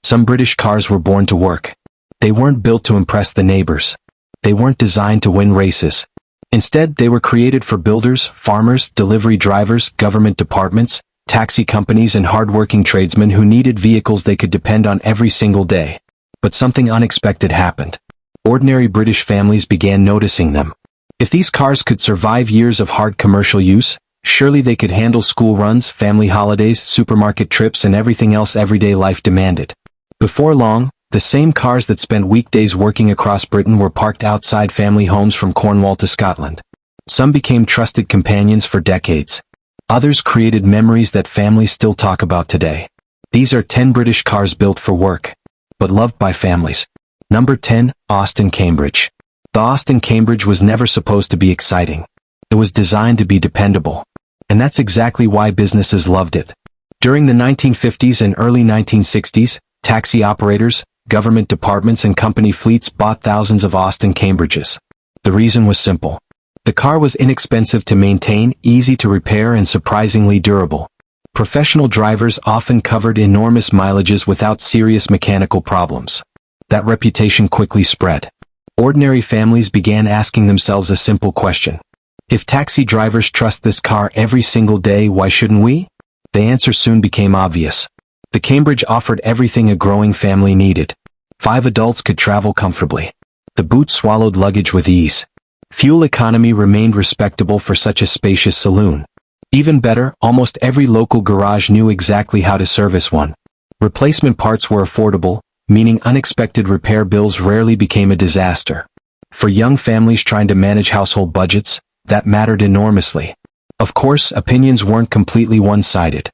Some British cars were born to work. They weren't built to impress the neighbors. They weren't designed to win races. Instead, they were created for builders, farmers, delivery drivers, government departments, taxi companies, and hardworking tradesmen who needed vehicles they could depend on every single day. But something unexpected happened. Ordinary British families began noticing them. If these cars could survive years of hard commercial use, surely they could handle school runs, family holidays, supermarket trips, and everything else everyday life demanded. Before long, the same cars that spent weekdays working across Britain were parked outside family homes from Cornwall to Scotland. Some became trusted companions for decades. Others created memories that families still talk about today. These are 10 British cars built for work, but loved by families. Number 10, Austin Cambridge. The Austin Cambridge was never supposed to be exciting. It was designed to be dependable. And that's exactly why businesses loved it. During the 1950s and early 1960s, taxi operators, government departments, and company fleets bought thousands of Austin Cambridges. The reason was simple. The car was inexpensive to maintain, easy to repair, and surprisingly durable. Professional drivers often covered enormous mileages without serious mechanical problems. That reputation quickly spread. Ordinary families began asking themselves a simple question. If taxi drivers trust this car every single day, why shouldn't we? The answer soon became obvious. The Cambridge offered everything a growing family needed. 5 adults could travel comfortably. The boot swallowed luggage with ease. Fuel economy remained respectable for such a spacious saloon. Even better, almost every local garage knew exactly how to service one. Replacement parts were affordable, meaning unexpected repair bills rarely became a disaster. For young families trying to manage household budgets, that mattered enormously. Of course, opinions weren't completely one-sided.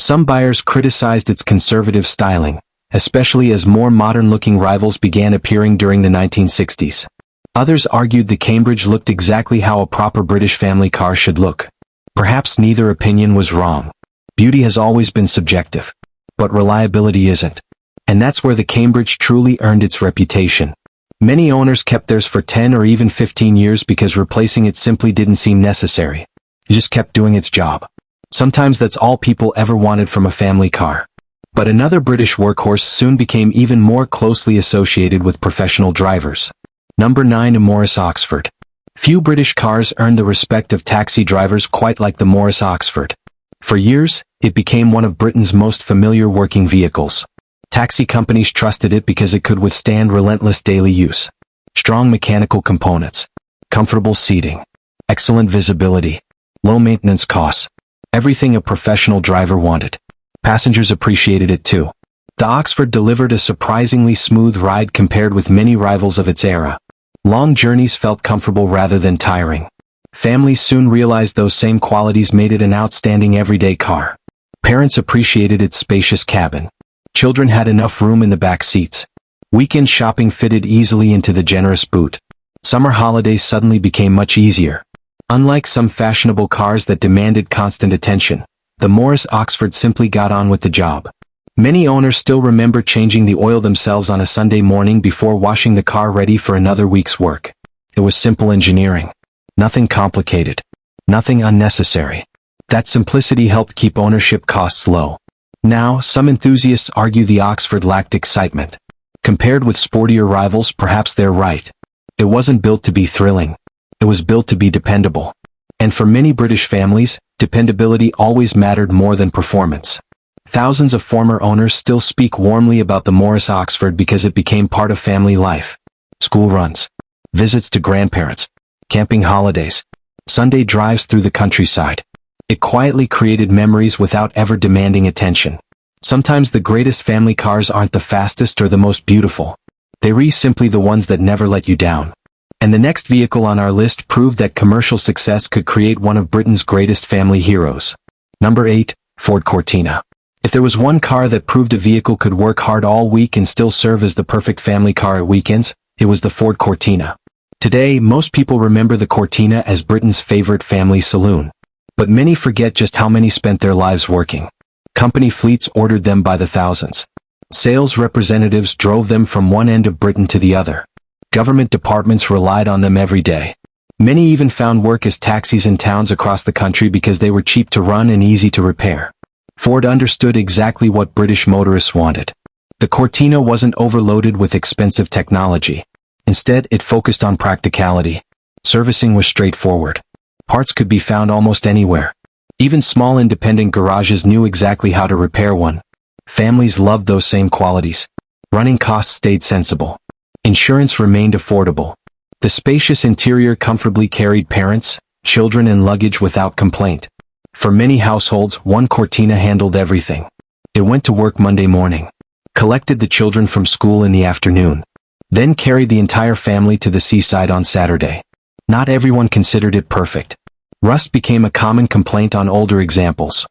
Some buyers criticized its conservative styling, especially as more modern-looking rivals began appearing during the 1960s. Others argued the Cambridge looked exactly how a proper British family car should look. Perhaps neither opinion was wrong. Beauty has always been subjective. But reliability isn't. And that's where the Cambridge truly earned its reputation. Many owners kept theirs for 10 or even 15 years because replacing it simply didn't seem necessary. It just kept doing its job. Sometimes that's all people ever wanted from a family car. But another British workhorse soon became even more closely associated with professional drivers. Number 9, a Morris Oxford. Few British cars earned the respect of taxi drivers quite like the Morris Oxford. For years, it became one of Britain's most familiar working vehicles. Taxi companies trusted it because it could withstand relentless daily use. Strong mechanical components, comfortable seating, excellent visibility, low maintenance costs. Everything a professional driver wanted. Passengers appreciated it too. The Oxford delivered a surprisingly smooth ride compared with many rivals of its era. Long journeys felt comfortable rather than tiring. Families soon realized those same qualities made it an outstanding everyday car. Parents appreciated its spacious cabin. Children had enough room in the back seats. Weekend shopping fitted easily into the generous boot. Summer holidays suddenly became much easier. Unlike some fashionable cars that demanded constant attention, the Morris Oxford simply got on with the job. Many owners still remember changing the oil themselves on a Sunday morning before washing the car ready for another week's work. It was simple engineering. Nothing complicated. Nothing unnecessary. That simplicity helped keep ownership costs low. Now, some enthusiasts argue the Oxford lacked excitement. Compared with sportier rivals, perhaps they're right. It wasn't built to be thrilling. It was built to be dependable. And for many British families, dependability always mattered more than performance. Thousands of former owners still speak warmly about the Morris Oxford because it became part of family life. School runs, visits to grandparents, camping holidays, Sunday drives through the countryside. It quietly created memories without ever demanding attention. Sometimes the greatest family cars aren't the fastest or the most beautiful. They're simply the ones that never let you down. And the next vehicle on our list proved that commercial success could create one of Britain's greatest family heroes. Number 8, Ford Cortina. If there was one car that proved a vehicle could work hard all week and still serve as the perfect family car at weekends, it was the Ford Cortina. Today, most people remember the Cortina as Britain's favorite family saloon. But many forget just how many spent their lives working. Company fleets ordered them by the thousands. Sales representatives drove them from one end of Britain to the other. Government departments relied on them every day. Many even found work as taxis in towns across the country because they were cheap to run and easy to repair. Ford understood exactly what British motorists wanted. The Cortina wasn't overloaded with expensive technology. Instead, it focused on practicality. Servicing was straightforward. Parts could be found almost anywhere. Even small independent garages knew exactly how to repair one. Families loved those same qualities. Running costs stayed sensible. Insurance remained affordable. The spacious interior comfortably carried parents, children and luggage without complaint. For many households, one Cortina handled everything. It went to work Monday morning, collected the children from school in the afternoon, then carried the entire family to the seaside on Saturday. Not everyone considered it perfect. Rust became a common complaint on older examples.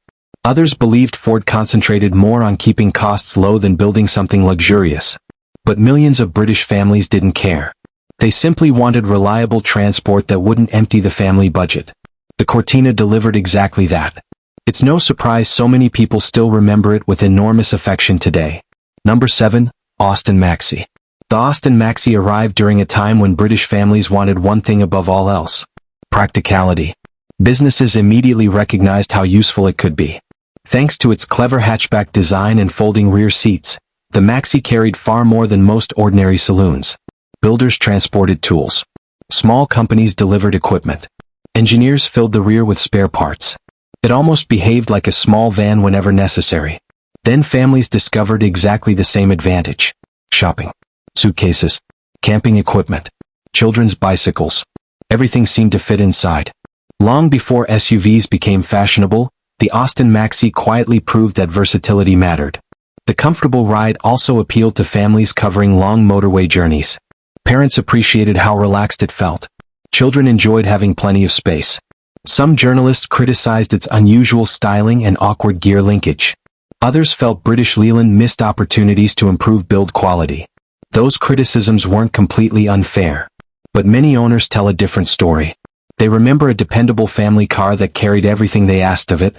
Others believed Ford concentrated more on keeping costs low than building something luxurious. But millions of British families didn't care. They simply wanted reliable transport that wouldn't empty the family budget. The Cortina delivered exactly that. It's no surprise so many people still remember it with enormous affection today. Number 7. Austin Maxi. The Austin Maxi arrived during a time when British families wanted one thing above all else: practicality. Businesses immediately recognized how useful it could be. Thanks to its clever hatchback design and folding rear seats, the Maxi carried far more than most ordinary saloons. Builders transported tools. Small companies delivered equipment. Engineers filled the rear with spare parts. It almost behaved like a small van whenever necessary. Then families discovered exactly the same advantage: shopping, suitcases, camping equipment, children's bicycles. Everything seemed to fit inside. Long before SUVs became fashionable, the Austin Maxi quietly proved that versatility mattered. The comfortable ride also appealed to families covering long motorway journeys. Parents appreciated how relaxed it felt. Children enjoyed having plenty of space. Some journalists criticized its unusual styling and awkward gear linkage. Others felt British Leyland missed opportunities to improve build quality. Those criticisms weren't completely unfair. But many owners tell a different story. They remember a dependable family car that carried everything they asked of it.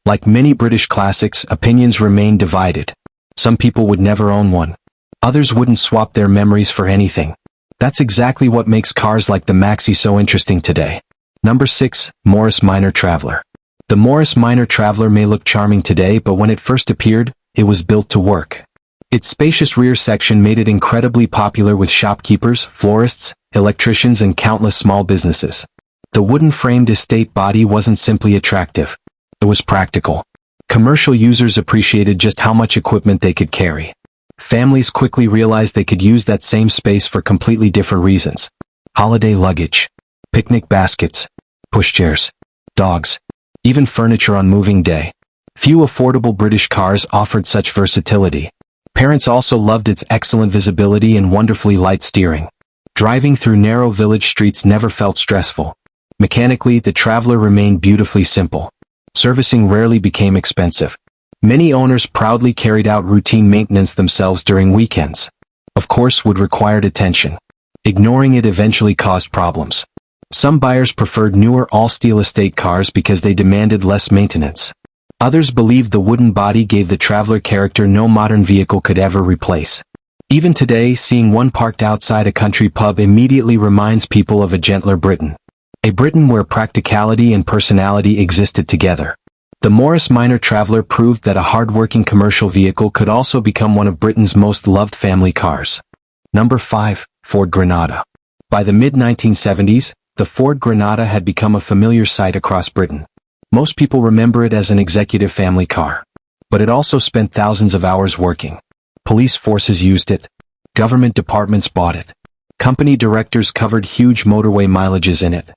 Like many British classics, opinions remain divided. Some people would never own one. Others wouldn't swap their memories for anything. That's exactly what makes cars like the Maxi so interesting today. Number 6. Morris Minor Traveller. The Morris Minor Traveller may look charming today, but when it first appeared, it was built to work. Its spacious rear section made it incredibly popular with shopkeepers, florists, electricians and countless small businesses. The wooden-framed estate body wasn't simply attractive. It was practical. Commercial users appreciated just how much equipment they could carry. Families quickly realized they could use that same space for completely different reasons: holiday luggage, picnic baskets, pushchairs, dogs, even furniture on moving day. Few affordable British cars offered such versatility. Parents also loved its excellent visibility and wonderfully light steering. Driving through narrow village streets never felt stressful. Mechanically, the Traveller remained beautifully simple. Servicing rarely became expensive. Many owners proudly carried out routine maintenance themselves during weekends. Of course, wood required attention. Ignoring it eventually caused problems. Some buyers preferred newer all-steel estate cars because they demanded less maintenance. Others believed the wooden body gave the Traveller character no modern vehicle could ever replace. Even today, seeing one parked outside a country pub immediately reminds people of a gentler Britain. A Britain where practicality and personality existed together. The Morris Minor Traveller proved that a hardworking commercial vehicle could also become one of Britain's most loved family cars. Number 5. Ford Granada. By the mid-1970s, the Ford Granada had become a familiar sight across Britain. Most people remember it as an executive family car. But it also spent thousands of hours working. Police forces used it. Government departments bought it. Company directors covered huge motorway mileages in it.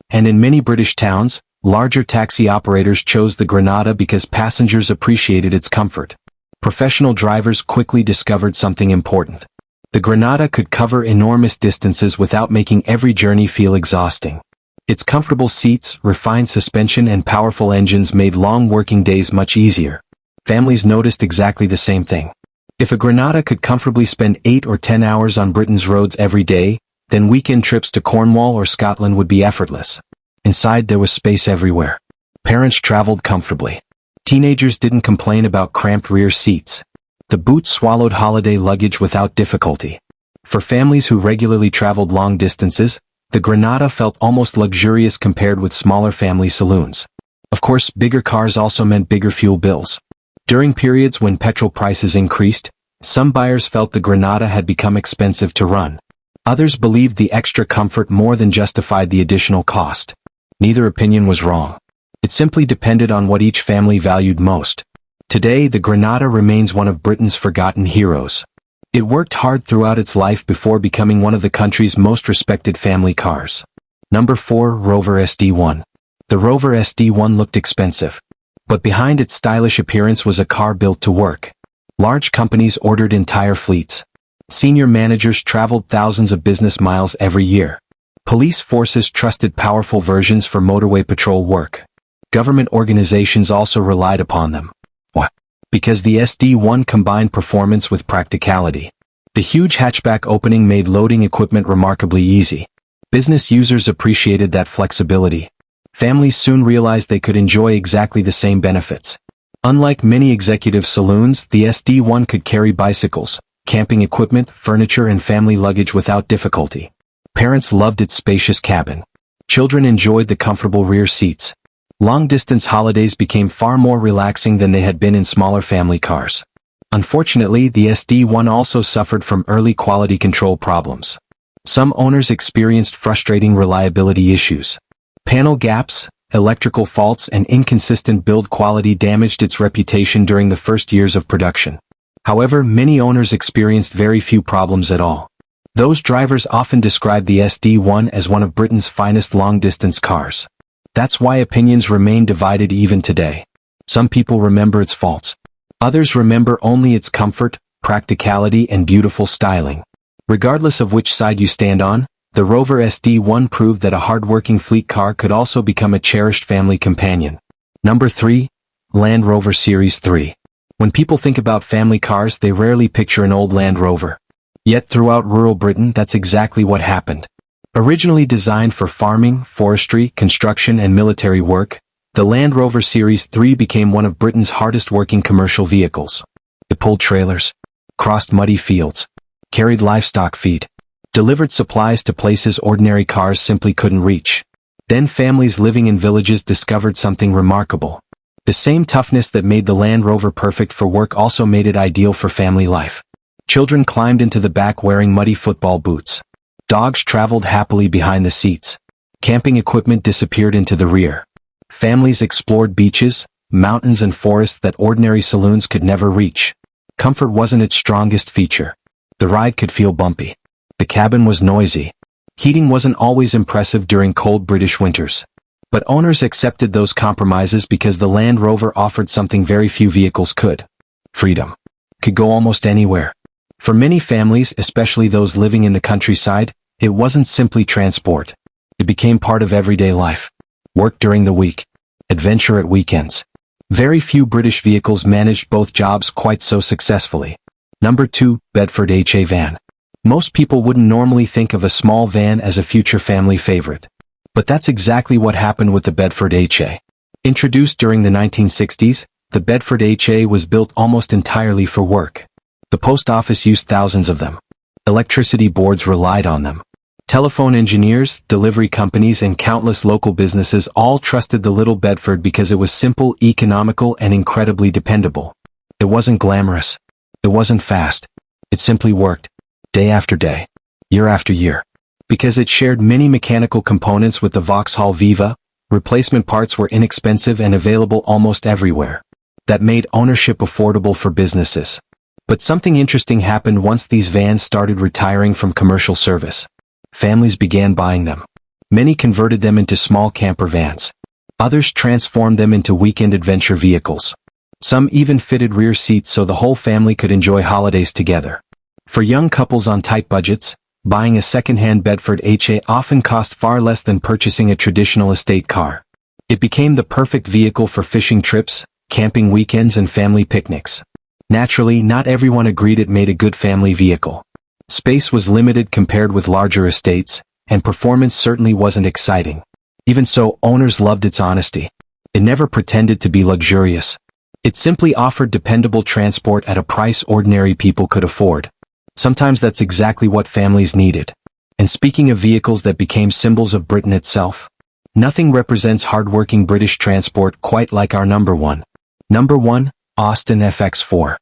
And in many British towns, larger taxi operators chose the Granada because passengers appreciated its comfort. Professional drivers quickly discovered something important. The Granada could cover enormous distances without making every journey feel exhausting. Its comfortable seats, refined suspension and powerful engines made long working days much easier. Families noticed exactly the same thing. If a Granada could comfortably spend 8 or 10 hours on Britain's roads every day, then weekend trips to Cornwall or Scotland would be effortless. Inside there was space everywhere. Parents traveled comfortably. Teenagers didn't complain about cramped rear seats. The boot swallowed holiday luggage without difficulty. For families who regularly traveled long distances, the Granada felt almost luxurious compared with smaller family saloons. Of course, bigger cars also meant bigger fuel bills. During periods when petrol prices increased, Some buyers felt the Granada had become expensive to run. Others believed the extra comfort more than justified the additional cost. Neither opinion was wrong. It simply depended on what each family valued most. Today, the Granada remains one of Britain's forgotten heroes. It worked hard throughout its life before becoming one of the country's most respected family cars. Number 4. Rover SD1. The Rover SD1 looked expensive. But behind its stylish appearance was a car built to work. Large companies ordered entire fleets. Senior managers traveled thousands of business miles every year. Police forces trusted powerful versions for motorway patrol work. Government organizations also relied upon them. Why? Because the SD1 combined performance with practicality. The huge hatchback opening made loading equipment remarkably easy. Business users appreciated that flexibility. Families soon realized they could enjoy exactly the same benefits. Unlike many executive saloons, the SD1 could carry bicycles, camping equipment, furniture and family luggage without difficulty. Parents loved its spacious cabin. Children enjoyed the comfortable rear seats. Long-distance holidays became far more relaxing than they had been in smaller family cars. Unfortunately, the SD1 also suffered from early quality control problems. Some owners experienced frustrating reliability issues. Panel gaps, electrical faults and inconsistent build quality damaged its reputation during the first years of production. However, many owners experienced very few problems at all. Those drivers often described the SD1 as one of Britain's finest long-distance cars. That's why opinions remain divided even today. Some people remember its faults. Others remember only its comfort, practicality and beautiful styling. Regardless of which side you stand on, the Rover SD1 proved that a hardworking fleet car could also become a cherished family companion. Number 3. Land Rover Series 3. When people think about family cars, they rarely picture an old Land Rover. Yet throughout rural Britain, that's exactly what happened. Originally designed for farming, forestry, construction and military work, the Land Rover Series 3 became one of Britain's hardest-working commercial vehicles. It pulled trailers, crossed muddy fields, carried livestock feed, delivered supplies to places ordinary cars simply couldn't reach. Then families living in villages discovered something remarkable. The same toughness that made the Land Rover perfect for work also made it ideal for family life. Children climbed into the back wearing muddy football boots. Dogs traveled happily behind the seats. Camping equipment disappeared into the rear. Families explored beaches, mountains and forests that ordinary saloons could never reach. Comfort wasn't its strongest feature. The ride could feel bumpy. The cabin was noisy. Heating wasn't always impressive during cold British winters. But owners accepted those compromises because the Land Rover offered something very few vehicles could. Freedom. Could go almost anywhere. For many families, especially those living in the countryside, it wasn't simply transport. It became part of everyday life. Work during the week. Adventure at weekends. Very few British vehicles managed both jobs quite so successfully. Number 2. Bedford HA Van. Most people wouldn't normally think of a small van as a future family favorite. But that's exactly what happened with the Bedford HA. Introduced during the 1960s, the Bedford HA was built almost entirely for work. The post office used thousands of them. Electricity boards relied on them. Telephone engineers, delivery companies and countless local businesses all trusted the little Bedford because it was simple, economical and incredibly dependable. It wasn't glamorous. It wasn't fast. It simply worked. Day after day. Year after year. Because it shared many mechanical components with the Vauxhall Viva, replacement parts were inexpensive and available almost everywhere. That made ownership affordable for businesses. But something interesting happened once these vans started retiring from commercial service. Families began buying them. Many converted them into small camper vans. Others transformed them into weekend adventure vehicles. Some even fitted rear seats so the whole family could enjoy holidays together. For young couples on tight budgets, buying a second-hand Bedford HA often cost far less than purchasing a traditional estate car. It became the perfect vehicle for fishing trips, camping weekends and family picnics. Naturally, not everyone agreed it made a good family vehicle. Space was limited compared with larger estates, and performance certainly wasn't exciting. Even so, owners loved its honesty. It never pretended to be luxurious. It simply offered dependable transport at a price ordinary people could afford. Sometimes that's exactly what families needed. And speaking of vehicles that became symbols of Britain itself, nothing represents hardworking British transport quite like our number 1. Number 1, Austin FX4.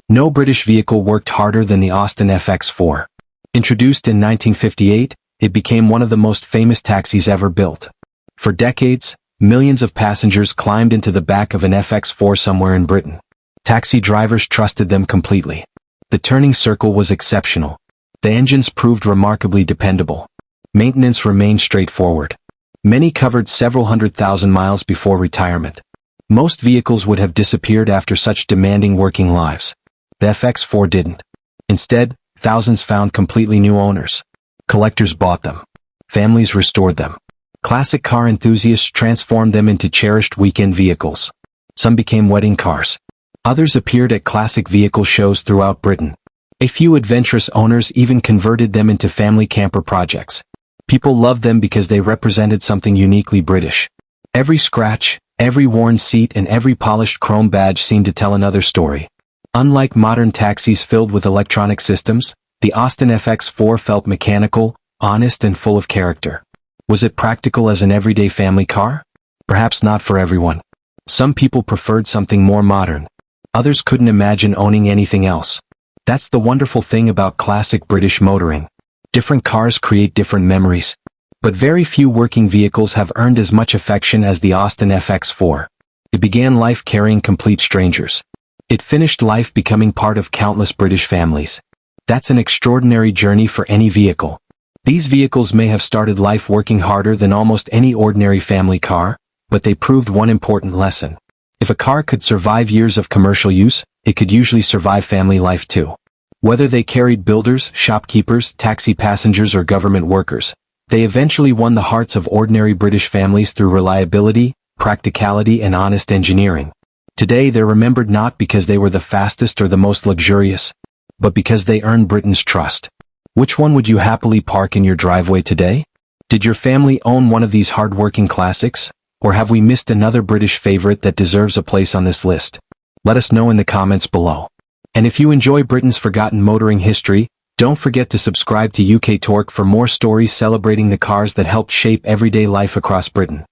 No British vehicle worked harder than the Austin FX4. Introduced in 1958, it became one of the most famous taxis ever built. For decades, millions of passengers climbed into the back of an FX4 somewhere in Britain. Taxi drivers trusted them completely. The turning circle was exceptional. The engines proved remarkably dependable. Maintenance remained straightforward. Many covered several 100,000 miles before retirement. Most vehicles would have disappeared after such demanding working lives. The FX4 didn't. Instead, thousands found completely new owners. Collectors bought them. Families restored them. Classic car enthusiasts transformed them into cherished weekend vehicles. Some became wedding cars. Others appeared at classic vehicle shows throughout Britain. A few adventurous owners even converted them into family camper projects. People loved them because they represented something uniquely British. Every scratch, every worn seat and every polished chrome badge seemed to tell another story. Unlike modern taxis filled with electronic systems, the Austin FX4 felt mechanical, honest and full of character. Was it practical as an everyday family car? Perhaps not for everyone. Some people preferred something more modern. Others couldn't imagine owning anything else. That's the wonderful thing about classic British motoring. Different cars create different memories. But very few working vehicles have earned as much affection as the Austin FX4. It began life carrying complete strangers. It finished life becoming part of countless British families. That's an extraordinary journey for any vehicle. These vehicles may have started life working harder than almost any ordinary family car, but they proved one important lesson. If a car could survive years of commercial use, it could usually survive family life too. Whether they carried builders, shopkeepers, taxi passengers or government workers, they eventually won the hearts of ordinary British families through reliability, practicality and honest engineering. Today they're remembered not because they were the fastest or the most luxurious, but because they earned Britain's trust. Which one would you happily park in your driveway today? Did your family own one of these hard-working classics? Or have we missed another British favorite that deserves a place on this list? Let us know in the comments below. And if you enjoy Britain's forgotten motoring history, don't forget to subscribe to UKTorque for more stories celebrating the cars that helped shape everyday life across Britain.